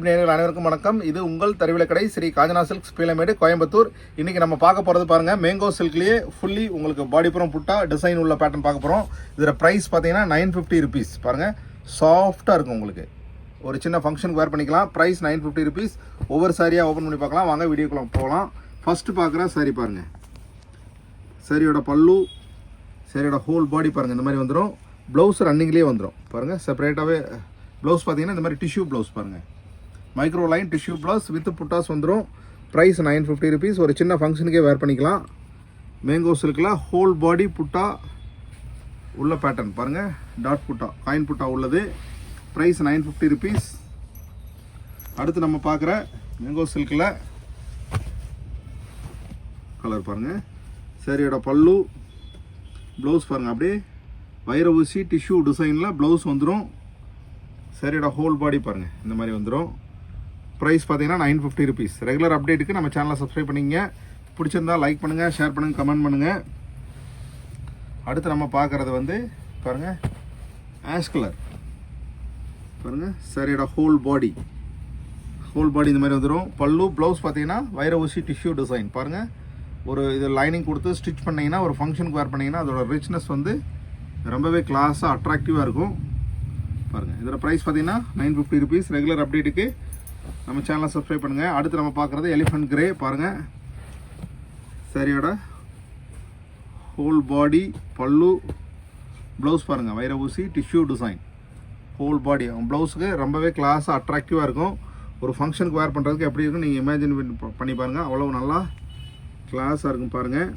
நேயர்கள் அனைவருக்கும் வணக்கம். இது உங்கள் தறிவிலை கடை ஸ்ரீ காஞ்சனா சில்க்ஸ் பீலமேடு கோயம்புத்தூர். இன்னைக்கு நம்ம பார்க்க போகிறது பாருங்க, மேங்கோ சில்க்லேயே ஃபுல்லி உங்களுக்கு பாடிப்புறம் புட்டா டிசைன் உள்ள பேட்டர்ன் பார்க்க போகிறோம். இதில் ப்ரைஸ் பார்த்தீங்கன்னா 950 ருபீஸ். பாருங்க, சாஃப்டாக இருக்கும். உங்களுக்கு ஒரு சின்ன ஃபங்க்ஷனுக்கு வேர் பண்ணிக்கலாம். Price 950 rupees. ஒவ்வொரு சாரியாக ஓப்பன் பண்ணி பார்க்கலாம். வாங்க வீடியோக்குள்ள போகலாம். ஃபஸ்ட்டு பார்க்குற சாரி பாருங்கள். சாரியோட பல்லு, சாரியோட ஹோல் பாடி பாருங்கள் இந்த மாதிரி வந்துடும். ப்ளவுஸ் ரன்னிங்லேயே வந்துடும். பாருங்கள், செப்பரேட்டாகவே ப்ளவுஸ் பார்த்தீங்கன்னா இந்த மாதிரி டிஷ்யூ ப்ளவுஸ் பாருங்கள், micro line tissue blouse with புட்டாஸ் வந்துடும். Price 950 rupees. ஒரு சின்ன ஃபங்க்ஷனுக்கே வேர் பண்ணிக்கலாம். மேங்கோ சில்கில் ஹோல் பாடி புட்டா உள்ள பேட்டர்ன் பாருங்கள், டாட் புட்டா காயின் புட்டா உள்ளது. Price 950 rupees. அடுத்து நம்ம பார்க்குற மேங்கோ சில்கில் கலர் பாருங்கள். சாரியோட பல்லு, ப்ளவுஸ் பாருங்கள் அப்படியே வைர ஊசி டிஷ்யூ டிசைனில் ப்ளவுஸ் வந்துடும். சாரியோட ஹோல் பாடி பாருங்கள் இந்த மாதிரி வந்துடும். ப்ரைஸ் பார்த்தீங்கன்னா 950 ருபீஸ். ரெகுலர் அப்டேட்டுக்கு நம்ம சேனலை சப்ஸ்கிரைப் பண்ணிங்க. பிடிச்சிருந்தா லைக் பண்ணுங்கள், ஷேர் பண்ணுங்கள், கமெண்ட் பண்ணுங்கள். அடுத்து நம்ம பார்க்குறது வந்து பாருங்கள், ஆஷ் கலர் பாருங்கள். சாரியோட ஹோல் பாடி இந்த மாதிரி வந்துடும். பல்லு, ப்ளவுஸ் பார்த்தீங்கன்னா வைர ஊசி டிஷ்யூ டிசைன் பாருங்கள். ஒரு இது லைனிங் கொடுத்து ஸ்டிச் பண்ணிங்கன்னா ஒரு ஃபங்க்ஷனுக்கு வேர் பண்ணிங்கன்னா அதோட ரிச்னஸ் வந்து ரொம்பவே கிளாஸாக அட்ராக்டிவாக இருக்கும் பாருங்கள். இதோட ப்ரைஸ் பார்த்தீங்கன்னா 950 ருபீஸ். ரெகுலர் அப்டேட்டுக்கு நம்ம சேனலை சப்ஸ்கிரைப் பண்ணுங்கள். அடுத்து நம்ம பார்க்குறது எலிஃபண்ட் கிரே பாருங்கள். சாரியோட ஹோல் பாடி, பல்லு, ப்ளவுஸ் பாருங்கள் வைர ஊசி டிஷ்யூ டிசைன் ஹோல் பாடி. ப்ளவுஸுக்கு ரொம்பவே கிளாஸாக அட்ராக்டிவாக இருக்கும். ஒரு ஃபங்க்ஷனுக்கு வேர் பண்ணுறதுக்கு எப்படி இருக்கும் நீங்கள் இமேஜின் பண்ணி பாருங்கள். அவ்வளோ நல்லா கிளாஸாக இருக்கும் பாருங்கள்.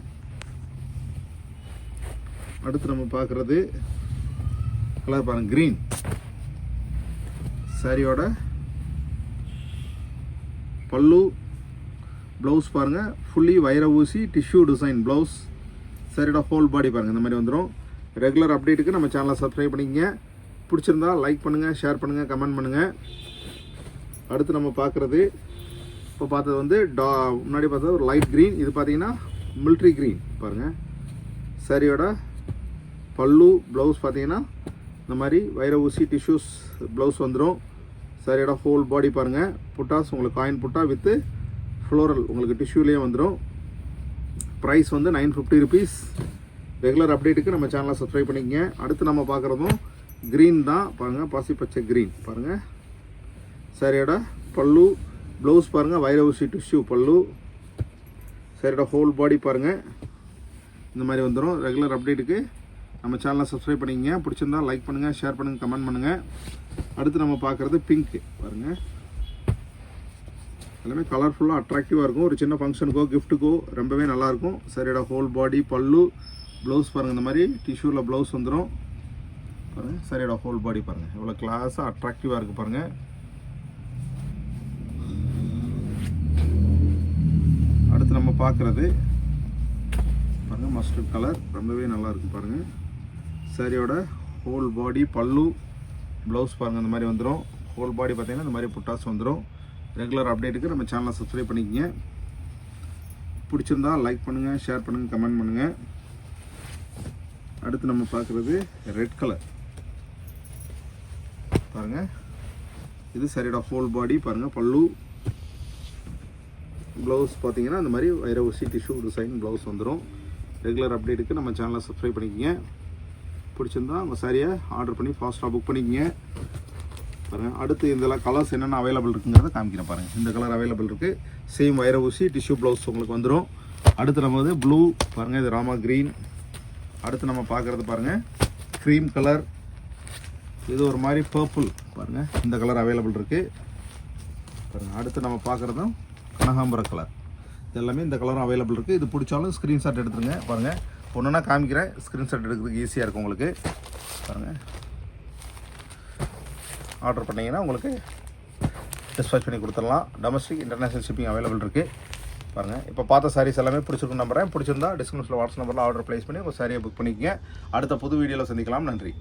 அடுத்து நம்ம பார்க்குறது கலர் பாருங்கள், க்ரீன். சாரியோட பல்லு, ப்ளவுஸ் பாருங்கள் ஃபுல்லி வைர ஊசி டிஷ்யூ டிசைன் ப்ளவுஸ். சாரியோட ஹோல் பாடி பாருங்கள் இந்த மாதிரி வந்துடும். ரெகுலர் அப்டேட்டுக்கு நம்ம சேனலை சப்ஸ்கிரைப் பண்ணிக்கங்க. பிடிச்சிருந்தா லைக் பண்ணுங்கள், ஷேர் பண்ணுங்கள், கமெண்ட் பண்ணுங்கள். அடுத்து நம்ம பார்க்குறது இப்போ பார்த்தது வந்து முன்னாடி பார்த்தது ஒரு லைட் க்ரீன். இது பார்த்தீங்கன்னா மிலிட்ரி க்ரீன் பாருங்கள். சாரியோட பல்லு, ப்ளவுஸ் பார்த்தீங்கன்னா இந்த மாதிரி வைர ஊசி டிஷ்யூஸ் ப்ளவுஸ் வந்துடும். சாரியோட ஹோல் பாடி பாருங்கள், புட்டாஸ் உங்களுக்கு காயின் புட்டா வித்து ஃப்ளோரல் உங்களுக்கு டிஷ்யூலேயே வந்துடும். ப்ரைஸ் வந்து 950 ருபீஸ். ரெகுலர் அப்டேட்டுக்கு நம்ம சேனலை சப்ஸ்கிரைப் பண்ணிக்கங்க. அடுத்து நம்ம பார்க்குறதும் க்ரீன் தான் பாருங்கள், பாசி பச்சை க்ரீன் பாருங்கள். சாரியோட பல்லு, ப்ளவுஸ் பாருங்கள் வைர ஊசி டிஷ்யூ பல்லு. சாரியோட ஹோல் பாடி பாருங்கள் இந்த மாதிரி வந்துடும். ரெகுலர் அப்டேட்டுக்கு நம்ம சேனலை சப்ஸ்கிரைப் பண்ணிக்கங்க. பிடிச்சிருந்தா லைக் பண்ணுங்கள், ஷேர் பண்ணுங்கள், கமெண்ட் பண்ணுங்கள். அடுத்து நம்ம பார்க்குறது பிங்க் பாருங்கள். எல்லாமே கலர்ஃபுல்லாக அட்ராக்டிவாக இருக்கும். ஒரு சின்ன ஃபங்க்ஷனுக்கோ கிஃப்ட்டுக்கோ ரொம்பவே நல்லாயிருக்கும். சரியோட ஹோல் பாடி, பல்லு, ப்ளவுஸ் பாருங்கள் இந்த மாதிரி டிஷ்யூவில் ப்ளவுஸ் வந்துடும் பாருங்கள். சரியோட ஹோல் பாடி பாருங்கள் எவ்வளோ கிளாஸாக அட்ராக்டிவாக இருக்குது பாருங்கள். அடுத்து நம்ம பார்க்குறது பாருங்கள், மஸ்டர்ட் கலர் ரொம்பவே நல்லா இருக்குது பாருங்கள். சாரியோட ஹோல் பாடி, பல்லு, ப்ளவுஸ் பாருங்கள் இந்த மாதிரி வந்துடும். ஹோல் பாடி பார்த்தீங்கன்னா இந்த மாதிரி புட்டாஸ் வந்துடும். ரெகுலர் அப்டேட்டுக்கு நம்ம சேனலை சப்ஸ்கிரைப் பண்ணிக்கங்க. பிடிச்சிருந்தா லைக் பண்ணுங்கள், ஷேர் பண்ணுங்கள், கமெண்ட் பண்ணுங்கள். அடுத்து நம்ம பார்க்குறது ரெட் கலர் பாருங்கள். இது சாரியோட ஹோல் பாடி பாருங்கள், பல்லு, ப்ளவுஸ் பார்த்தீங்கன்னா இந்த மாதிரி வைர ஊசி டிஷ்யூ டிசைன் ப்ளவுஸ் வந்துடும். ரெகுலர் அப்டேட்டுக்கு நம்ம சேனலை சப்ஸ்கிரைப் பண்ணிக்கங்க. பிடிச்சிருந்தா உங்கள் சாரியை ஆர்டர் பண்ணி ஃபாஸ்ட்டாக புக் பண்ணிக்கங்க பாருங்கள். அடுத்து இந்த கலர்ஸ் என்னென்ன அவைலபிள் இருக்குங்கிறத காமிக்கிறேன் பாருங்கள். இந்த கலர் அவைலபிள் இருக்குது. சேம் வைர ஊசி டிஷ்யூ ப்ளவுஸ் உங்களுக்கு வந்துடும். அடுத்து நம்ம வந்து ப்ளூ பாருங்கள், இது ராமா க்ரீன். அடுத்து நம்ம பார்க்குறது பாருங்கள் க்ரீம் கலர். இது ஒரு மாதிரி பர்பிள் பாருங்கள், இந்த கலர் அவைலபிள் இருக்குது பாருங்கள். அடுத்து நம்ம பார்க்குறதும் கனகாம்பர கலர். இது எல்லாமே இந்த கலரும் அவைலபிள் இருக்குது. இது பிடிச்சாலும் ஸ்க்ரீன்ஷாட் எடுத்துருங்க பாருங்கள். ஒன்றுனா காமிக்கிறேன், ஸ்க்ரீன்ஷாட் எடுக்கிறதுக்கு ஈஸியாக இருக்கும் உங்களுக்கு பாருங்கள். ஆர்டர் பண்ணிங்கன்னா உங்களுக்கு டிஸ்பேச் பண்ணி கொடுத்துடலாம். டொமஸ்டிக், இன்டர்நேஷ்னல் ஷிப்பிங் அவைலபிள் இருக்குது பாருங்கள். இப்போ பார்த்த சாரீஸ் எல்லாமே பிடிச்சிருக்கும் நம்புறேன். பிடிச்சிருந்தா டிஸ்கிரிப்ஷனில் வாட்ஸ்அப் நம்பரில் ஆர்டர் ப்ளேஸ் பண்ணி உங்கள் சாரியை புக் பண்ணிக்கங்க. அடுத்த புது வீடியோவில் சந்திக்கலாம். நன்றி.